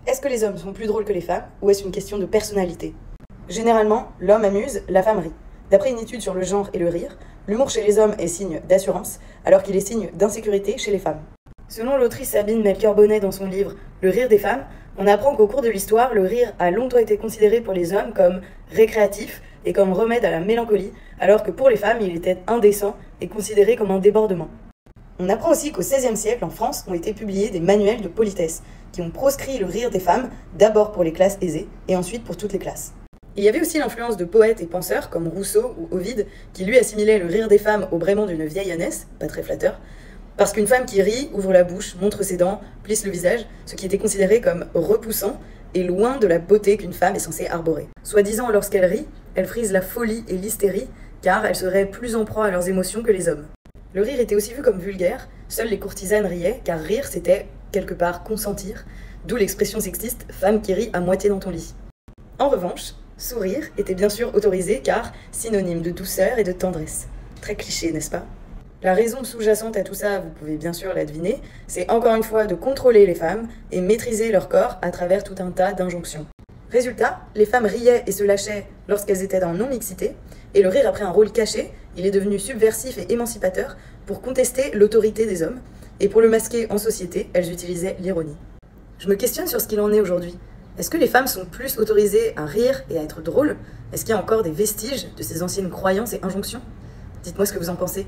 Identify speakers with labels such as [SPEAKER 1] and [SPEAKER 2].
[SPEAKER 1] Est-ce que les hommes sont plus drôles que les femmes, ou est-ce une question de personnalité? Généralement, l'homme amuse, la femme rit. D'après une étude sur le genre et le rire, l'humour chez les hommes est signe d'assurance, alors qu'il est signe d'insécurité chez les femmes. Selon l'autrice Sabine Melchior-Bonnet dans son livre Le rire des femmes, on apprend qu'au cours de l'histoire, le rire a longtemps été considéré pour les hommes comme récréatif et comme remède à la mélancolie, alors que pour les femmes, il était indécent et considéré comme un débordement. On apprend aussi qu'au XVIe siècle, en France, ont été publiés des manuels de politesse, qui ont proscrit le rire des femmes, d'abord pour les classes aisées, et ensuite pour toutes les classes. Il y avait aussi l'influence de poètes et penseurs comme Rousseau ou Ovide, qui lui assimilaient le rire des femmes au braiement d'une vieille ânesse, pas très flatteur, parce qu'une femme qui rit, ouvre la bouche, montre ses dents, plisse le visage, ce qui était considéré comme repoussant et loin de la beauté qu'une femme est censée arborer. Soi-disant, lorsqu'elle rit, elle frise la folie et l'hystérie, car elle serait plus en proie à leurs émotions que les hommes. Le rire était aussi vu comme vulgaire, seules les courtisanes riaient, car rire c'était, quelque part, consentir, d'où l'expression sexiste « femme qui rit à moitié dans ton lit ». En revanche, sourire était bien sûr autorisé, car synonyme de douceur et de tendresse. Très cliché, n'est-ce pas? La raison sous-jacente à tout ça, vous pouvez bien sûr la deviner, c'est encore une fois de contrôler les femmes et maîtriser leur corps à travers tout un tas d'injonctions. Résultat, les femmes riaient et se lâchaient lorsqu'elles étaient dans non-mixité, et le rire a pris un rôle caché, il est devenu subversif et émancipateur pour contester l'autorité des hommes, et pour le masquer en société, elles utilisaient l'ironie. Je me questionne sur ce qu'il en est aujourd'hui. Est-ce que les femmes sont plus autorisées à rire et à être drôles? Est-ce qu'il y a encore des vestiges de ces anciennes croyances et injonctions? Dites-moi ce que vous en pensez.